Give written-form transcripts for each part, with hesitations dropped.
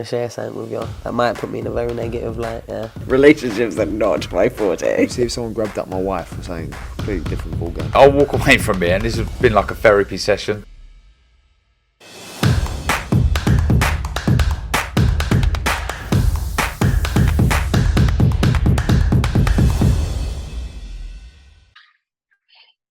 to share something with you. That might put me in a very negative light, yeah. Relationships are not my forte. See if someone grabbed up my wife or something completely different ballgame. I'll walk away from here, and this has been like a therapy session.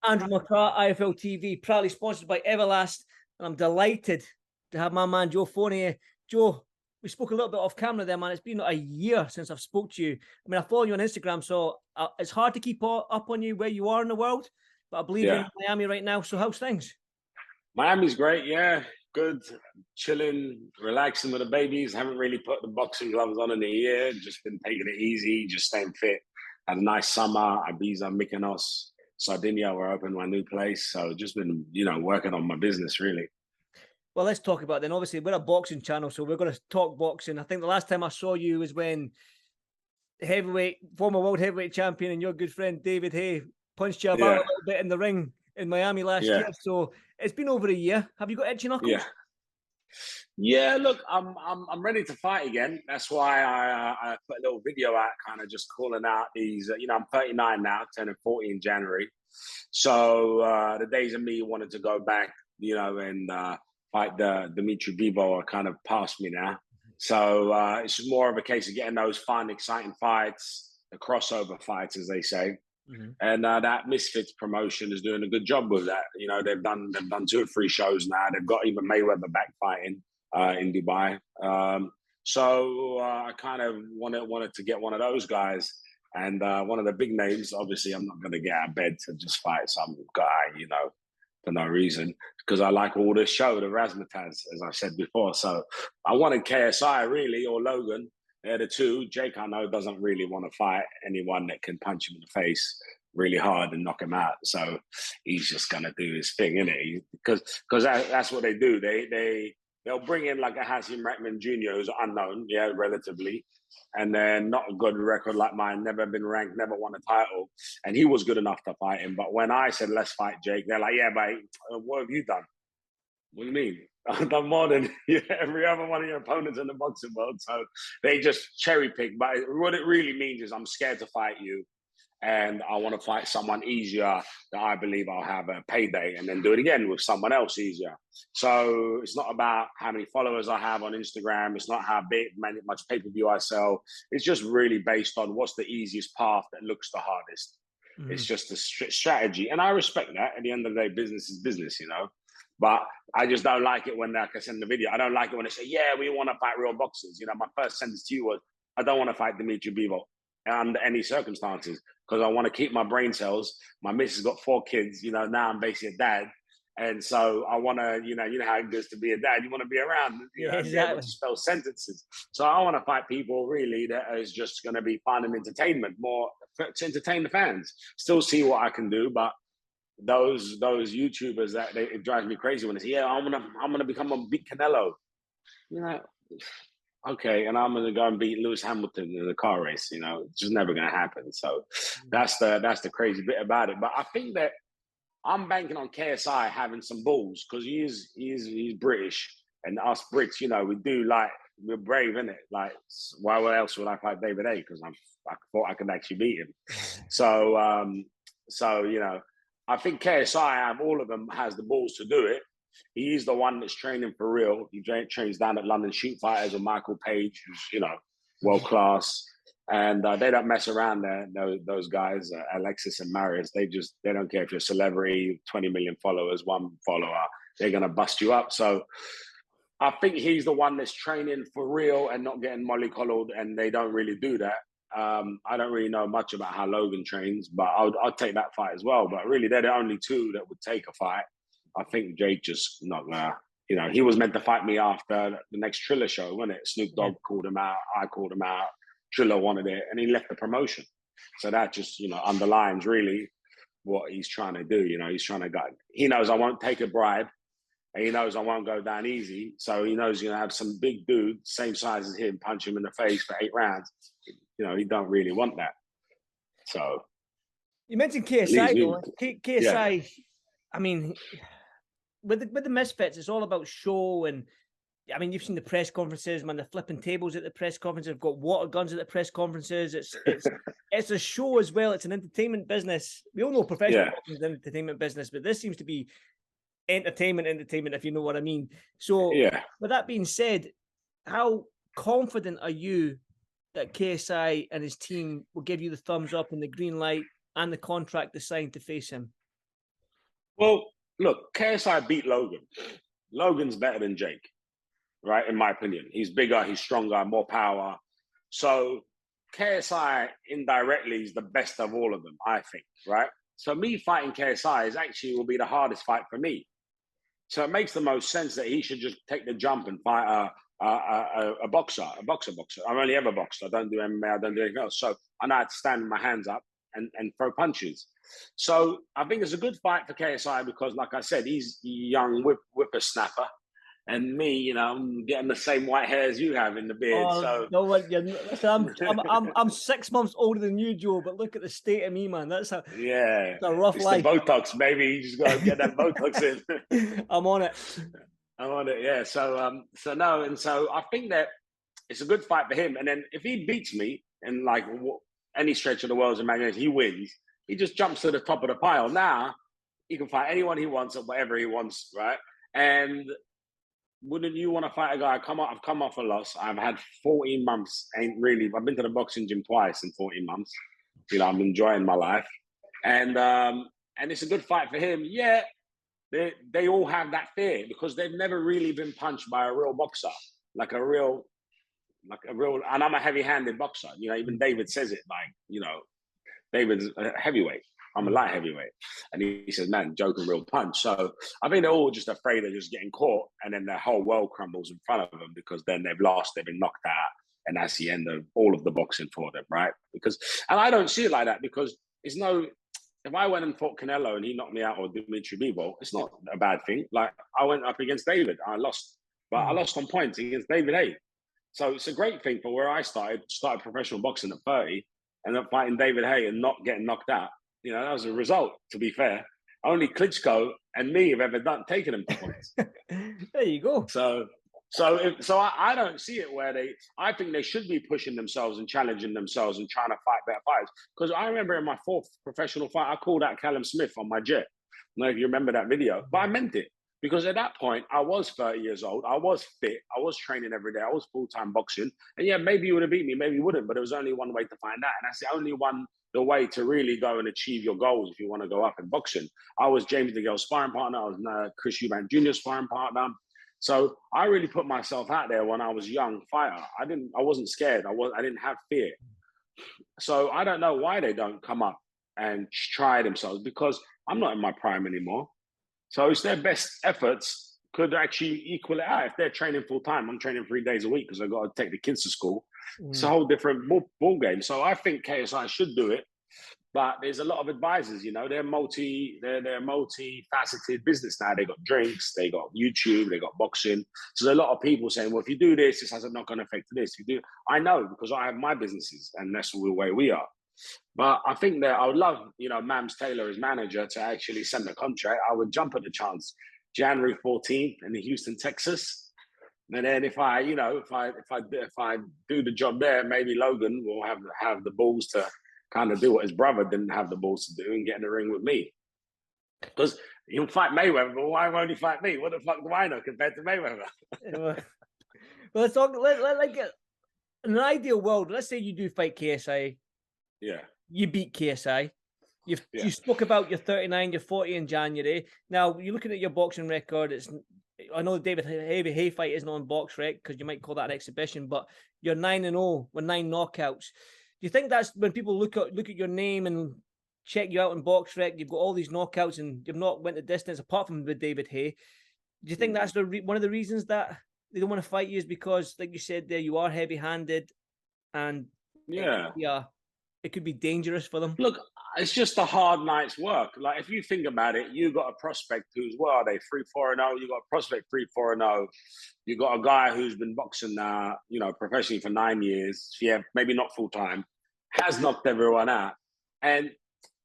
Andrew McCART, IFL TV, proudly sponsored by Everlast, and I'm delighted to have my man Joe Fournier. Joe, we spoke a little bit off camera there, man. It's been a year since I've spoke to you. I mean, I follow you on Instagram, so it's hard to keep up on you where you are in the world, but I believe you're in Miami right now. So how's things? Miami's great, yeah. Good, chilling, relaxing with the babies. Haven't really put the boxing gloves on in a year. Just been taking it easy, just staying fit. Had a nice summer. Ibiza, Mykonos, Sardinia, where I opened my new place. So just been, working on my business, really. Well, let's talk about it then. Obviously, we're a boxing channel, so we're going to talk boxing. I think the last time I saw you was when former world heavyweight champion and your good friend David Hay punched you about a little bit in the ring in Miami last year. So it's been over a year. Have you got itchy knuckles? Yeah. Look, I'm ready to fight again. That's why I put a little video out, kind of just calling out these. I'm 39 now, turning 40 in January. So the days of me wanting to go back, and fight the Dimitri Bivol are kind of past me now. So it's just more of a case of getting those fun, exciting fights, the crossover fights, as they say. Mm-hmm. And that Misfits promotion is doing a good job with that. They've done 2 or 3 shows now. They've got even Mayweather back fighting in Dubai. So I kind of wanted to get one of those guys. And one of the big names, obviously, I'm not going to get out of bed to just fight some guy, for no reason, because I like all this show, the razzmatazz, as I said before. So I wanted KSI, really, or Logan. They're the 2. Jake, I know, doesn't really want to fight anyone that can punch him in the face really hard and knock him out. So he's just going to do his thing, innit? Because that's what they do. They'll bring in like a Hasim Rahman Jr. who's unknown, relatively, and then not a good record like mine, never been ranked, never won a title. And he was good enough to fight him. But when I said, let's fight Jake, they're like, yeah, mate, what have you done? What do you mean? I've done more than every other one of your opponents in the boxing world. So they just cherry pick. But what it really means is I'm scared to fight you. And I want to fight someone easier that I believe I'll have a payday and then do it again with someone else easier. So it's not about how many followers I have on Instagram. It's not how much pay-per-view I sell. It's just really based on what's the easiest path that looks the hardest. Mm-hmm. It's just a strategy. And I respect that. At the end of the day, business is business, But I just don't like it when, like I said in the video, I don't like it when they say, yeah, we want to fight real boxers. My first sentence to you was, I don't want to fight Dimitri Bivol under any circumstances, because I want to keep my brain cells. My missus got 4 kids, now I'm basically a dad. And so I want to, you know how it goes to be a dad. You want to be around, exactly. be able to spell sentences. So I want to fight people really that is just going to be fun and entertainment, more to entertain the fans. Still see what I can do, but those YouTubers it drives me crazy when they say, yeah, I'm gonna become a big Canelo. Okay, and I'm gonna go and beat Lewis Hamilton in a car race. It's just never gonna happen. So that's the crazy bit about it. But I think that I'm banking on KSI having some balls, because he's British, and us Brits, we do we're brave, innit? Like, why else would I fight David A? Because I thought I could actually beat him. So I think KSI, out of all of them, has the balls to do it. He's the one that's training for real. He trains down at London Shoot Fighters with Michael Page, who's, world class. And they don't mess around there, those guys, Alexis and Marius. They don't care if you're a celebrity, 20 million followers, 1 follower. They're going to bust you up. So I think he's the one that's training for real and not getting mollycoddled, and they don't really do that. I don't really know much about how Logan trains, but I'll take that fight as well. But really, they're the only 2 that would take a fight. I think Jake just not gonna, he was meant to fight me after the next Triller show, wasn't it? Snoop Dogg called him out, I called him out, Triller wanted it, and he left the promotion. So that just, underlines really what he's trying to do. He's trying to go. He knows I won't take a bribe, and he knows I won't go down easy. So he knows he's gonna have some big dude, same size as him, punch him in the face for 8 rounds. He don't really want that. So you mentioned KSI, though. KSI, I mean, with the Misfits, it's all about show, and I mean, you've seen the press conferences, man. They're flipping tables at the press conferences. They've got water guns at the press conferences. It's a show as well. It's an entertainment business. We all know professional boxing is an entertainment business, but this seems to be entertainment, if you know what I mean. So, with that being said, how confident are you that KSI and his team will give you the thumbs up and the green light and the contract to sign to face him? Well, look, KSI beat Logan. Logan's better than Jake, right? In my opinion, he's bigger, he's stronger, more power. So KSI indirectly is the best of all of them, I think, right? So me fighting KSI will be the hardest fight for me. So it makes the most sense that he should just take the jump and fight a boxer. I've only ever boxed. I don't do MMA. I don't do anything else. So I know how to stand with my hands up and throw punches. So I think it's a good fight for KSI because, like I said, he's young whippersnapper. And me, you know, I'm getting the same white hair as you have in the beard. So no, listen, I'm 6 months older than you, Joe. But look at the state of me, man. That's a rough it's life. The Botox, baby. You just got to get that Botox in. I'm on it. Yeah. So no, and so I think that it's a good fight for him. And then if he beats me in like any stretch of the world's imagination, he wins. He just jumps to the top of the pile. Now he can fight anyone he wants at whatever he wants, right? And wouldn't you want to fight a guy? I've come off a loss. I've had 14 months. I've been to the boxing gym twice in 14 months. You know, I'm enjoying my life. And it's a good fight for him. Yeah, they all have that fear because they've never really been punched by a real boxer, like a real, and I'm a heavy-handed boxer. You know, even David says it, like, you know, David's a heavyweight. I'm a light heavyweight. And he says, man, Joe can real punch. So I think they're all just afraid of just getting caught and then their whole world crumbles in front of them because then they've lost, they've been knocked out. And that's the end of all of the boxing for them, right? And I don't see it like that because if I went and fought Canelo and he knocked me out or Dimitri Bivol, it's not a bad thing. Like I went up against David, I lost. But I lost on points against David Hay. So it's a great thing for where I started professional boxing at 30 and then fighting David Hay and not getting knocked out. You know, that was a result, to be fair. Only Klitschko and me have ever taken him to points. There you go. So I don't see it where I think they should be pushing themselves and challenging themselves and trying to fight better fights. Because I remember in my 4th professional fight, I called out Callum Smith on my jet. I don't know if you remember that video, but I meant it. Because at that point, I was 30 years old. I was fit. I was training every day. I was full-time boxing. And yeah, maybe you would have beat me, maybe you wouldn't, but there was only one way to find out. And that's the way to really go and achieve your goals if you want to go up in boxing. I was James DeGale's sparring partner. I was Chris Eubank Jr.'s sparring partner. So I really put myself out there when I was a young fighter. I wasn't scared. I didn't have fear. So I don't know why they don't come up and try themselves because I'm not in my prime anymore. So it's their best efforts could actually equal it out. If they're training full time, I'm training 3 days a week because I've got to take the kids to school. It's a whole different ball game. So I think KSI should do it, but there's a lot of advisors. You know, they're multi-faceted business now. They got drinks, they got YouTube, they got boxing. So there's a lot of people saying, "Well, if you do this, this has a knock-on effect to this." If you do, I know because I have my businesses, and that's the way we are. But I think that I would love, you know, Mams Taylor as manager to actually send a contract. I would jump at the chance. January 14th in Houston, Texas. And then if I do the job there, maybe Logan will have the balls to kind of do what his brother didn't have the balls to do and get in the ring with me. Because he'll fight Mayweather, but why won't he fight me? What the fuck do I know compared to Mayweather? Well, let's talk. Let's get in an ideal world. Let's say you do fight KSI. Yeah. You beat KSI. You spoke about your 39, you're 40 in January. Now, you're looking at your boxing record. I know the David Hay fight isn't on BoxRec because you might call that an exhibition, but you're 9-0 with 9 knockouts. Do you think that's when people look at your name and check you out on BoxRec? You've got all these knockouts and you've not went the distance apart from with David Hay. Do you think that's one of the reasons that they don't want to fight you is because, like you said there, you are heavy-handed and it could be dangerous for them? Look, it's just a hard night's work. Like, if you think about it, you got a prospect who's, what are they, 3-4-0? You got a prospect 3-4-0. You got a guy who's been boxing now, you know, professionally for 9 years. Yeah, maybe not full-time. Has knocked everyone out. And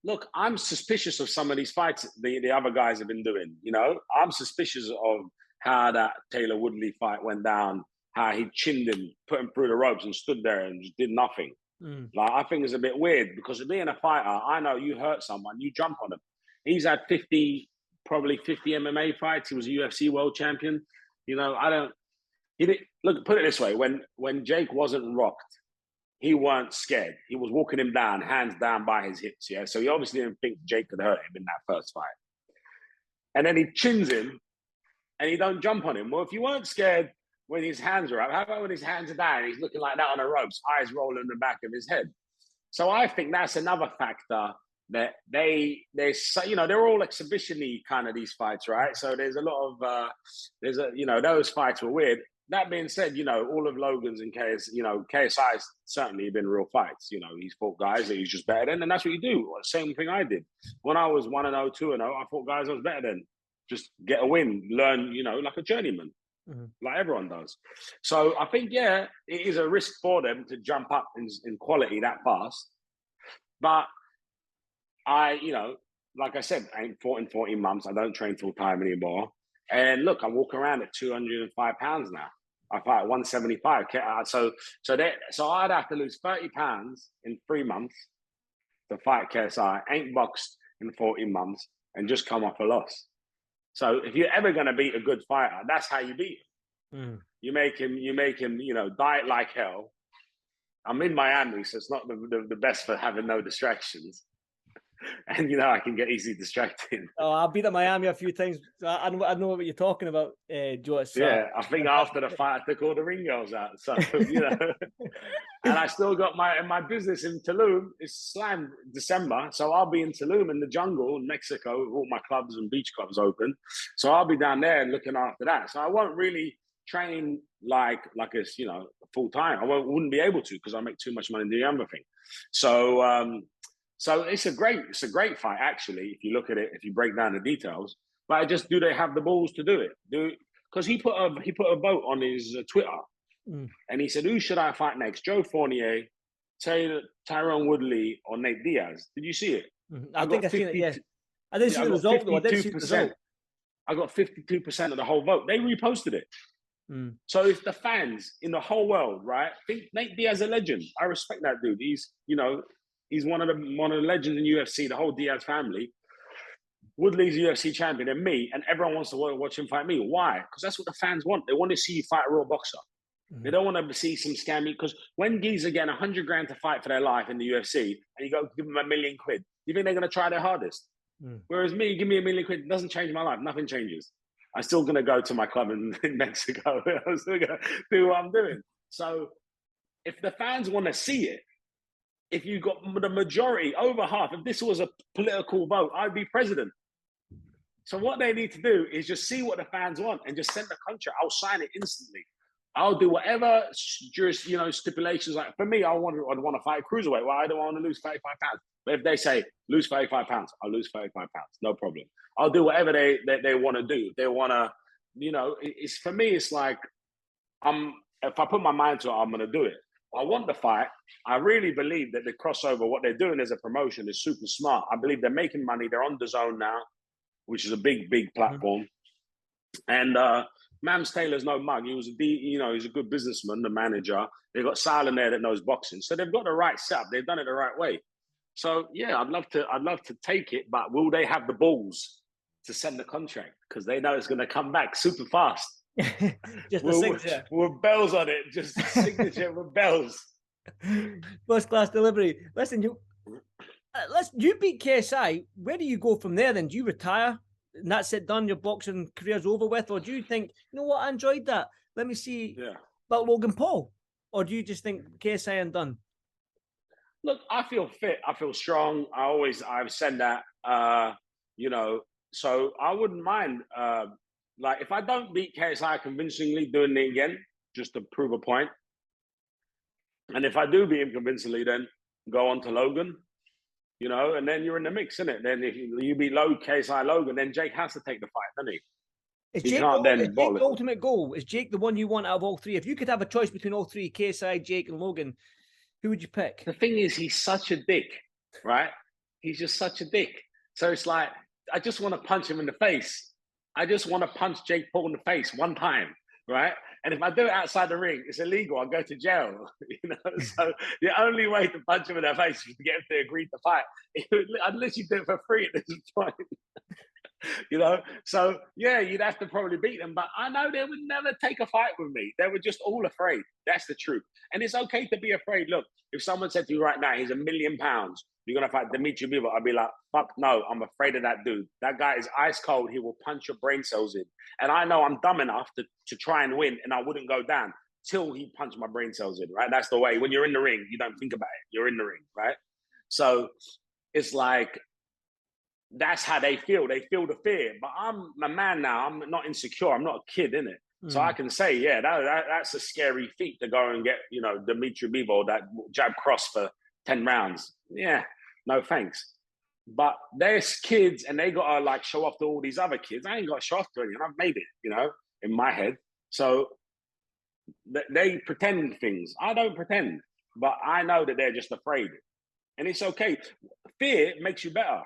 look, I'm suspicious of some of these fights the other guys have been doing, you know? I'm suspicious of how that Taylor Woodley fight went down, how he chinned him, put him through the ropes and stood there and just did nothing. Like, I think it's a bit weird because being a fighter, I know you hurt someone, you jump on him. He's had probably 50 MMA fights. He was a UFC world champion. You know, look, put it this way. When Jake wasn't rocked, he weren't scared. He was walking him down, hands down by his hips, yeah? So he obviously didn't think Jake could hurt him in that first fight. And then he chins him and he don't jump on him. Well, if you weren't scared when his hands are up, how about when his hands are down, he's looking like that on the ropes, eyes rolling in the back of his head. So I think that's another factor that they're all exhibition-y kind of these fights, right? So there's a lot of, those fights were weird. That being said, all of Logan's and KSI's certainly been real fights. He's fought guys that he's just better than, and that's what you do. Same thing I did. When I was 1-0, 2-0, I fought guys I was better than. Just get a win, learn, like a journeyman, like everyone does. So I think, it is a risk for them to jump up in quality that fast. But like I said, I ain't fought in 14 months. I don't train full time anymore. And look, I walk around at 205 pounds now. I fight at 175. So I'd have to lose 30 pounds in 3 months to fight KSI. Ain't boxed in 14 months and just come off a loss. So if you're ever going to beat a good fighter, that's how you beat him. You make him, diet like hell. I'm in Miami, so it's not the best for having no distractions. And I can get easily distracted. Oh, I've been to Miami a few times. So I know what you're talking about, Joe. Yeah, I think after the fight, I took all the ring girls out. So and I still got my business in Tulum. It's slammed December, so I'll be in Tulum in the jungle in Mexico with all my clubs and beach clubs open. So I'll be down there looking after that. So I won't really train like it's full time. I wouldn't be able to because I make too much money doing the other thing. So it's a great fight, actually, if you look at it, if you break down the details. But do they have the balls to do it? Because he put a vote on his Twitter, and he said, "Who should I fight next? Joe Fournier, Tyrone Woodley, or Nate Diaz?" Did you see it? I think I've seen it. Yeah, I didn't see the result though. I did see the result. I got 52% of the whole vote. They reposted it. So if the fans in the whole world, right, think Nate Diaz a legend. I respect that dude. He's one of the legends in UFC, the whole Diaz family. Woodley's UFC champion and me, and everyone wants to watch him fight me. Why? Because that's what the fans want. They want to see you fight a real boxer. They don't want to see some scammy. Because when geezers are getting 100 grand to fight for their life in the UFC, and you go give them $1 million, you think they're going to try their hardest? Whereas me, give me $1 million, it doesn't change my life. Nothing changes. I'm still going to go to my club in Mexico. I'm still going to do what I'm doing. So if the fans want to see it, if you got the majority, over half, if this was a political vote, I'd be president. So what they need to do is just see what the fans want and just send the contract. I'll sign it instantly. I'll do whatever stipulations. Like for me, I'd want to fight a cruiserweight. Well, I don't want to lose 35 pounds. But if they say lose 35 pounds, I'll lose 35 pounds. No problem. I'll do whatever they want to do. If they want to, it's for me. It's like if I put my mind to it, I'm going to do it. I want the fight. I really believe that the crossover, what they're doing as a promotion, is super smart. I believe they're making money. They're on DAZN now, which is a big platform. And Mams Taylor's no mug. He was he's a good businessman, the manager. They've got Sal in there that knows boxing, so they've got the right setup. They've done it the right way. So yeah, I'd love to take it, but will they have the balls to send the contract? Because they know it's going to come back super fast. Just the signature with bells on it, just the signature with bells. First class delivery. Listen, you beat KSI. Where do you go from there? Then do you retire and that's it, done? Your boxing career's over with, or do you think, you know what, I enjoyed that? Let me see about Logan Paul, or do you just think KSI and done? Look, I feel fit. I feel strong. I've said that. So I wouldn't mind. Like, if I don't beat KSI convincingly, doing it again, just to prove a point. And if I do beat him convincingly, then go on to Logan, and then you're in the mix, isn't it? Then if you beat KSI Logan, then Jake has to take the fight, doesn't he? Is Jake the ultimate goal? Is Jake the one you want out of all three? If you could have a choice between all three, KSI, Jake, and Logan, who would you pick? The thing is, he's such a dick, right? He's just such a dick. So it's like, I just want to punch him in the face. I just want to punch Jake Paul in the face one time, right? And if I do it outside the ring, it's illegal. I'll go to jail, you know. So the only way to punch him in the face is to get him to agree to fight, unless you do it for free at this point. You know, so yeah, you'd have to probably beat them. But I know they would never take a fight with me. They were just all afraid. That's the truth. And it's okay to be afraid. Look, if someone said to you right now, he's £1 million, you're gonna fight Dimitri Bivol, I'd be like, fuck no, I'm afraid of that dude. That guy is ice cold. He will punch your brain cells in. And I know I'm dumb enough to try and win, and I wouldn't go down till he punched my brain cells in, right? That's the way. When you're in the ring, you don't think about it. You're in the ring, right? So it's like, that's how they feel. They feel the fear. But I'm a man now. I'm not insecure. I'm not a kid, innit? So I can say, yeah, that's a scary feat to go and get, you know, Dimitri Bivol, that jab cross for 10 rounds. Yeah, no thanks. But there's kids and they got to like show off to all these other kids. I ain't got to show off to anyone. I've made it, you know, in my head. So they pretend things. I don't pretend, but I know that they're just afraid. And it's okay. Fear makes you better.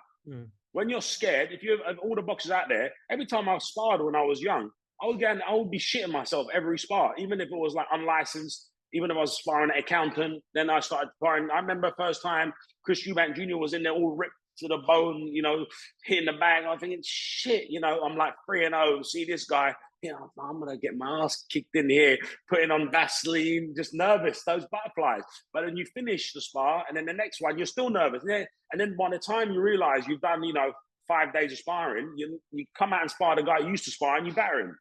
When you're scared, if you have all the boxers out there, every time I sparred when I was young, I would be shitting myself every spar, even if it was like unlicensed, even if I was sparring an accountant. Then I started sparring. I remember first time Chris Eubank Jr. was in there all ripped to the bone, you know, hitting the bag. I'm thinking, shit, you know, I'm like 3-0. See this guy, you know, I'm going to get my ass kicked in here, putting on Vaseline, just nervous, those butterflies. But then you finish the spar, and then the next one, you're still nervous. And then by the time you realize you've done, you know, 5 days of sparring, you come out and spar the guy you used to spar and you batter him.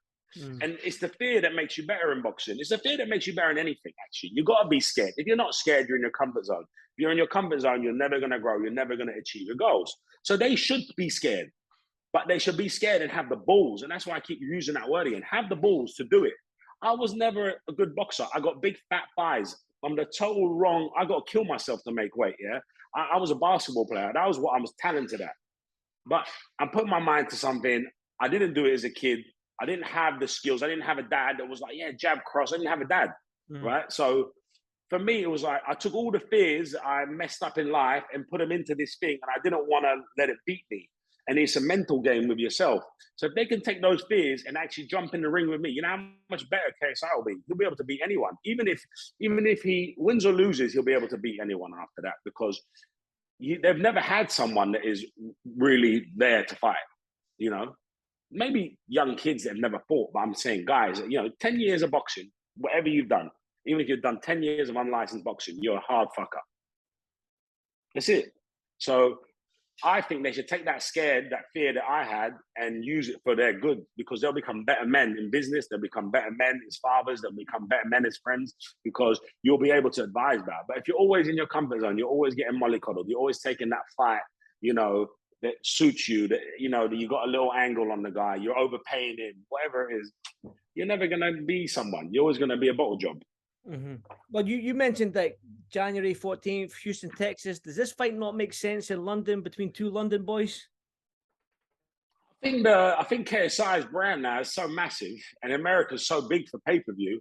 And it's the fear that makes you better in boxing. It's the fear that makes you better in anything, actually. You've got to be scared. If you're not scared, you're in your comfort zone. If you're in your comfort zone, you're never going to grow. You're never going to achieve your goals. So they should be scared. But they should be scared and have the balls. And that's why I keep using that word again. Have the balls to do it. I was never a good boxer. I got big fat thighs. I'm the total wrong. I got to kill myself to make weight, yeah? I was a basketball player. That was what I was talented at. But I put my mind to something. I didn't do it as a kid. I didn't have the skills. I didn't have a dad that was like, yeah, jab cross. I didn't have a dad, right? So for me, it was like I took all the fears I messed up in life and put them into this thing, and I didn't want to let it beat me. And it's a mental game with yourself. So if they can take those fears and actually jump in the ring with me, you know how much better KSI will be. He'll be able to beat anyone. Even if he wins or loses, he'll be able to beat anyone after that, because they've never had someone that is really there to fight, you know? Maybe young kids that have never fought, but I'm saying, guys, you know, 10 years of boxing, whatever you've done, even if you've done 10 years of unlicensed boxing, you're a hard fucker. That's it. So I think they should take that fear that I had and use it for their good, because they'll become better men in business. They'll become better men as fathers. They'll become better men as friends, because you'll be able to advise that. But if you're always in your comfort zone, you're always getting mollycoddled, you're always taking that fight, you know, that suits you, that, you know, that you got a little angle on the guy, you're overpaying him, whatever it is, you're never going to be someone. You're always going to be a bottle job. Well, you mentioned that January 14th, Houston, Texas. Does this fight not make sense in London between two London boys? I think KSI's brand now is so massive, and America's so big for pay-per-view,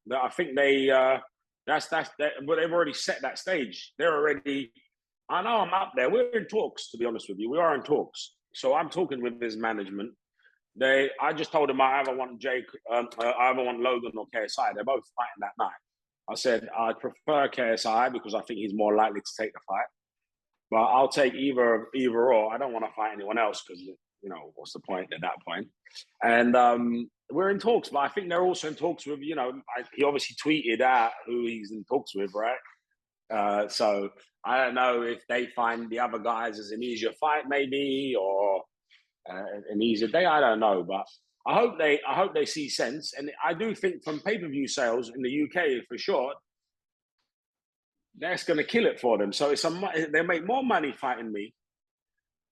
that I think well, they've already set that stage. They're already. I know I'm up there. We're in talks, to be honest with you. We are in talks. So I'm talking with his management. I just told him I either want Logan or KSI. They're both fighting that night. I said I'd prefer KSI because I think he's more likely to take the fight. But I'll take either or. I don't want to fight anyone else because, you know, what's the point at that point? And we're in talks, but I think they're also in talks with, you know, he obviously tweeted out who he's in talks with, right? So I don't know if they find the other guys as an easier fight, maybe, or an easier day. I don't know, but I hope they see sense. And I do think from pay-per-view sales in the UK, for sure, that's going to kill it for them. So they make more money fighting me.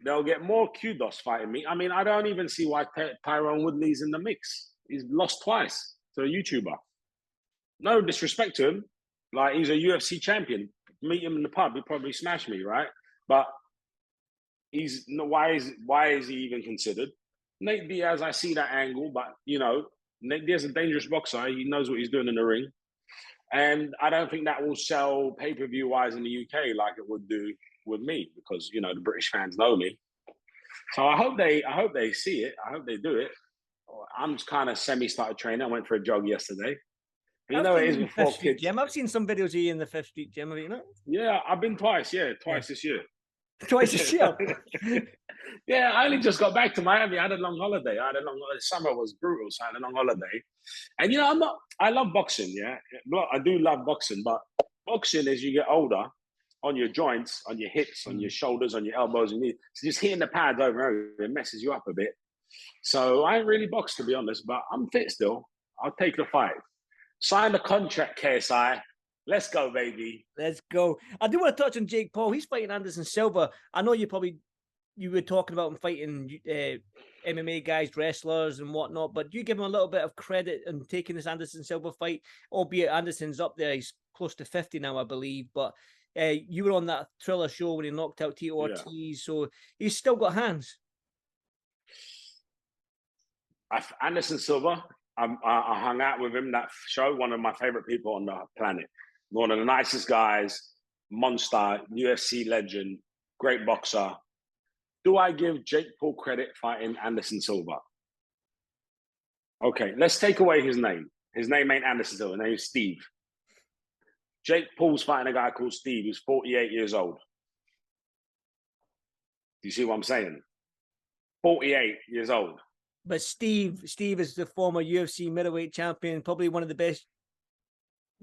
They'll get more kudos fighting me. I mean, I don't even see why Tyrone Woodley's in the mix. He's lost twice to a YouTuber. No disrespect to him. Like, he's a UFC champion. Meet him in the pub, he'd probably smash me, right? But why is he even considered? Nate Diaz, I see that angle, but, you know, Nate Diaz is a dangerous boxer. He knows what he's doing in the ring. And I don't think that will sell pay-per-view wise in the UK like it would do with me, because, you know, the British fans know me. So I hope they see it. I hope they do it. I'm kind of semi-started training. I went for a jog yesterday. You I've know, seen it you is in the before Fifth Street kids. Gym. I've seen some videos of you in the Fifth Street Gym. Have you not? Yeah, I've been twice. Yeah, twice this year. Twice a year. Yeah, I only just got back to Miami. I had a long holiday. Summer was brutal, so I had a long holiday. And I love boxing, yeah. I do love boxing, but boxing as you get older, on your joints, on your hips, on your shoulders, on your elbows, and knees, so just hitting the pads over and over, it messes you up a bit. So I ain't really boxed, to be honest, but I'm fit still. I'll take the fight. Sign the contract, KSI. Let's go, baby. Let's go. I do want to touch on Jake Paul. He's fighting Anderson Silva. I know you were talking about him fighting MMA guys, wrestlers and whatnot, but do you give him a little bit of credit in taking this Anderson Silva fight, albeit Anderson's up there. He's close to 50 now, I believe, but you were on that Thriller show when he knocked out Tito Ortiz, so he's still got hands. Anderson Silva, I hung out with him that show, one of my favorite people on the planet. One of the nicest guys, monster, UFC legend, great boxer. Do I give Jake Paul credit fighting Anderson Silva? Okay, let's take away his name. His name ain't Anderson Silva, his name is Steve. Jake Paul's fighting a guy called Steve who's 48 years old. Do you see what I'm saying? 48 years old. But Steve is the former UFC middleweight champion, probably one of the best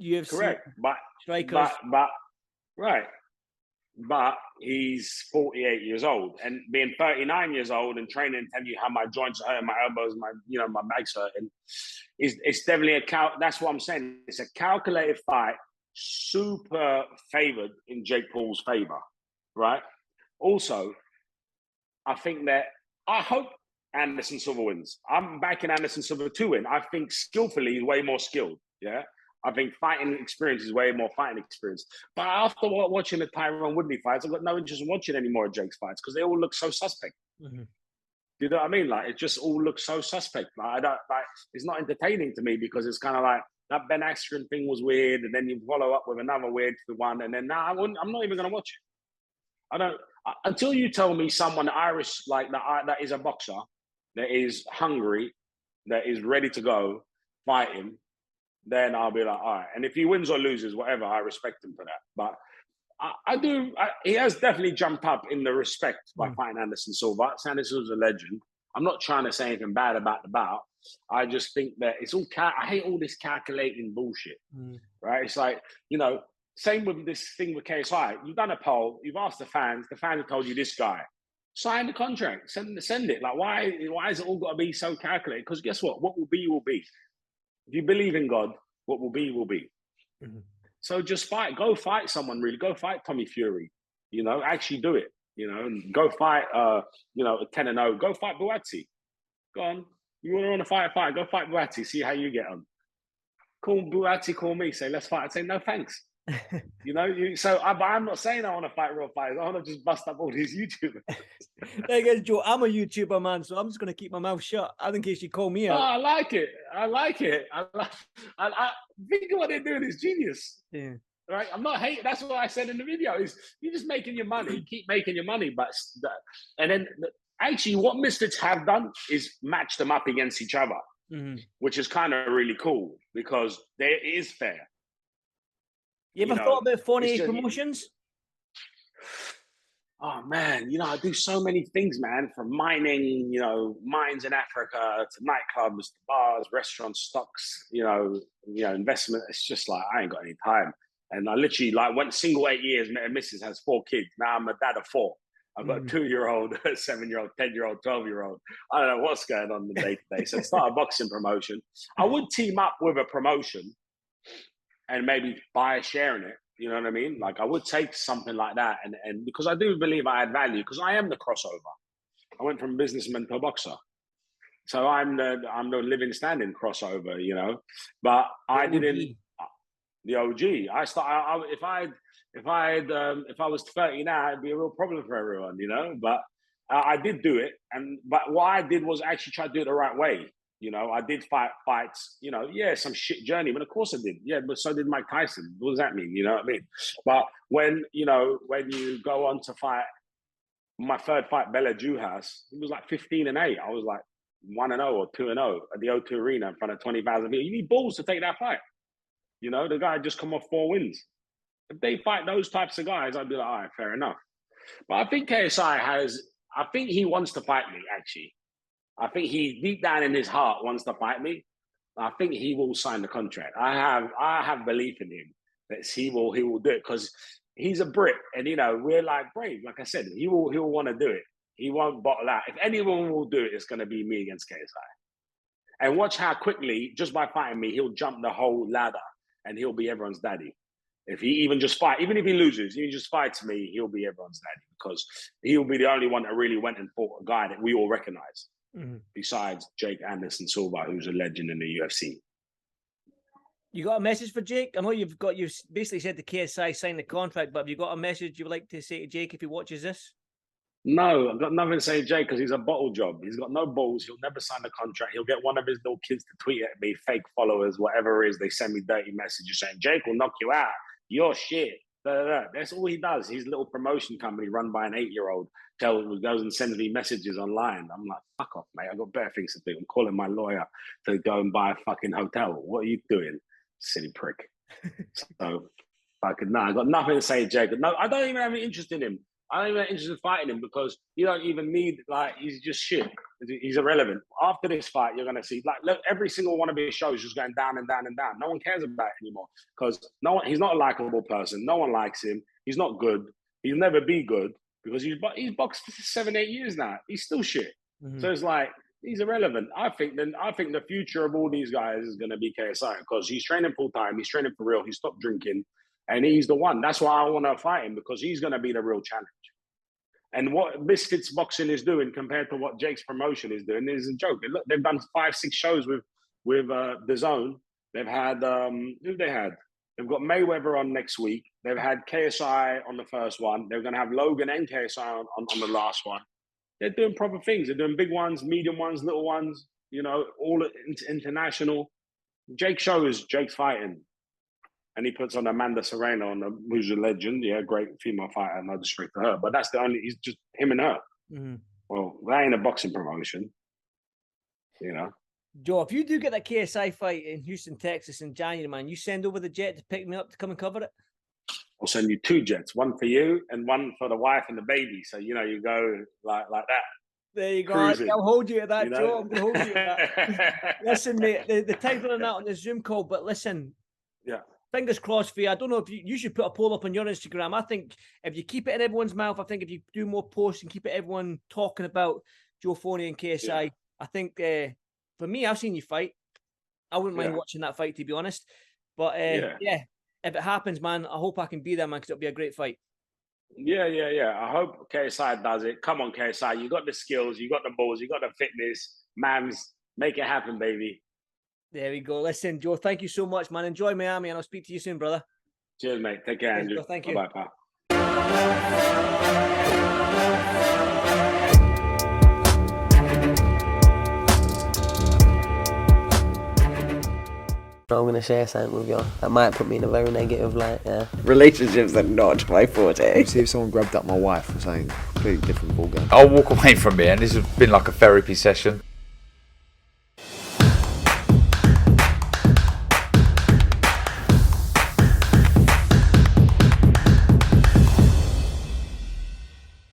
UFC correct, strikers. Right. But he's 48 years old, and being 39 years old and training and telling you how my joints are hurting, my elbows, my back's hurting, it's definitely that's what I'm saying. It's a calculated fight, super favored in Jake Paul's favor, right? Also, I think that I hope Anderson Silva wins. I'm backing Anderson Silva to win. I think skillfully he's way more skilled. Yeah. I think fighting experience is way more fighting experience. But after watching the Tyron Woodley fights, I've got no interest in watching any more of Jake's fights because they all look so suspect. Mm-hmm. You know what I mean? Like, it just all looks so suspect. Like, it's not entertaining to me because it's kind of like that Ben Askren thing was weird, and then you follow up with another weird one, and then I'm not even going to watch it. I don't until you tell me someone Irish like that is a boxer, that is hungry, that is ready to go fighting. Then I'll be like, all right. And if he wins or loses, whatever, I respect him for that. But he has definitely jumped up in the respect by fighting Anderson Silva. Anderson's a legend. I'm not trying to say anything bad about the bout. I just think that it's all, I hate all this calculating bullshit, right? It's like, same with this thing with KSI. You've done a poll, you've asked the fans have told you this guy. Sign the contract, send it. Like, why is it all got to be so calculated? Because guess what? What will be, will be. If you believe in God, what will be, will be. Mm-hmm. So just fight. Go fight someone, really. Go fight Tommy Fury. Actually do it. And go fight, 10-0. Go fight Buatsi. Go on. You want to fight a fight? Go fight Buatsi. See how you get on. Call Buatsi, call me. Say, let's fight. I say, no, thanks. But I'm not saying I want to fight real fighters. I want to just bust up all these YouTubers. There you go, Joe. I'm a YouTuber, man, so I'm just going to keep my mouth shut. In case you call me out. I like it. I think what they're doing is genius. Yeah. Right? I'm not hating. That's what I said in the video. Is you're just making your money. Keep making your money, and then actually, what Misfits have done is match them up against each other, which is kind of really cool because it is fair. You ever thought about Fournier promotions? Oh man, I do so many things, man. From mining, mines in Africa, to nightclubs, to bars, restaurants, stocks, investment. It's just like I ain't got any time. And I literally went single 8 years. Met a missus, has 4 kids. Now I'm a dad of 4. I've got a 2-year-old, a 7-year-old, 10-year-old, 12-year-old. I don't know what's going on the day to day. So start a boxing promotion. I would team up with a promotion and maybe buy a share in it. You know what I mean? Like I would take something like that, and because I do believe I add value, because I am the crossover. I went from businessman to boxer, so I'm the living, standing crossover. But I didn't. The OG. If I was 30 now, it'd be a real problem for everyone. But I did do it, but what I did was actually try to do it the right way. I did fights, some shit journey, but of course I did. Yeah, but so did Mike Tyson. What does that mean? You know what I mean? But when you go on to fight, my third fight, Bella Juhas, it was like 15-8. I was like, 1-0 or 2-0 at the O2 Arena in front of 20,000 people. You need balls to take that fight. You know, the guy just come off 4 wins. If they fight those types of guys, I'd be like, all right, fair enough. But I think I think he wants to fight me, actually. I think he, deep down in his heart, wants to fight me. I think he will sign the contract. I have belief in him that he will do it, because he's a Brit, and you know, we're like brave. Like I said, he'll want to do it. He won't bottle out. If anyone will do it, it's going to be me against KSI. And watch how quickly, just by fighting me, he'll jump the whole ladder and he'll be everyone's daddy. If he even just fight, even if he loses, he just fights me, he'll be everyone's daddy, because he'll be the only one that really went and fought a guy that we all recognize, besides Jake Anderson Silva, who's a legend in the UFC. You got a message for Jake? I know you've basically said the KSI signed the contract, but have you got a message you would like to say to Jake if he watches this? No, I've got nothing to say to Jake, because he's a bottle job. He's got no balls. He'll never sign the contract. He'll get one of his little kids to tweet at me, fake followers, whatever it is. They send me dirty messages saying, Jake will knock you out. You're shit. Da, da, da. That's all he does. His little promotion company run by an 8-year-old goes and sends me messages online. I'm like, fuck off, mate. I've got better things to do. I'm calling my lawyer to go and buy a fucking hotel. What are you doing, silly prick? So, I got nothing to say to Jake. No, I don't even have any interest in him. I don't even have interest in fighting him, because you don't even need, like, he's just shit. He's irrelevant. After this fight, you're going to see, like, look, every single one of his shows just going down and down and down. No one cares about it anymore, because he's not a likable person. No one likes him. He's not good. He'll never be good, because he's boxed for 7-8 years now. He's still shit. So it's like, he's irrelevant. I think the future of all these guys is going to be KSI, because he's training full time. He's training for real. He stopped drinking. And he's the one. That's why I want to fight him, because he's going to be the real challenge. And what Misfits Boxing is doing compared to what Jake's promotion is doing is a joke. Look, they've done 5-6 shows with The Zone. They've had who they had? They've got Mayweather on next week. They've had KSI on the first one. They're going to have Logan and KSI on the last one. They're doing proper things. They're doing big ones, medium ones, little ones. You know, all international. Jake's show is Jake's fighting. And he puts on Amanda Serrano, who's a legend. Yeah, great female fighter, no disrespect to her. But that's he's just him and her. Well, that ain't a boxing promotion, you know. Joe, if you do get that KSI fight in Houston, Texas in January, man, you send over the jet to pick me up to come and cover it? I'll send you 2 jets, one for you and one for the wife and the baby. So, you know, you go like that. There you go. Cruising. I'll hold you to that, You know? Joe. I'm going to hold you to that. Listen, mate, the title on that on the Zoom call, but listen. Yeah. Fingers crossed for you. I don't know if you should put a poll up on your Instagram. I think if you keep it in everyone's mouth, I think if you do more posts and keep it everyone talking about Joe Fournier and KSI, I think for me, I've seen you fight. I wouldn't mind watching that fight, to be honest. But if it happens, man, I hope I can be there, man, because it'll be a great fight. Yeah. I hope KSI does it. Come on, KSI. You got the skills, you got the balls, you got the fitness. Mams, make it happen, baby. There we go. Listen, Joe, thank you so much, man. Enjoy Miami, and I'll speak to you soon, brother. Cheers, mate. Take care, Andrew. Joe, thank you. Bye, pal. I'm going to share something with you. That might put me in a very negative light, yeah. Relationships are not my forte. See if someone grabbed up my wife or something, completely different ballgame. I'll walk away from it, and this has been like a therapy session.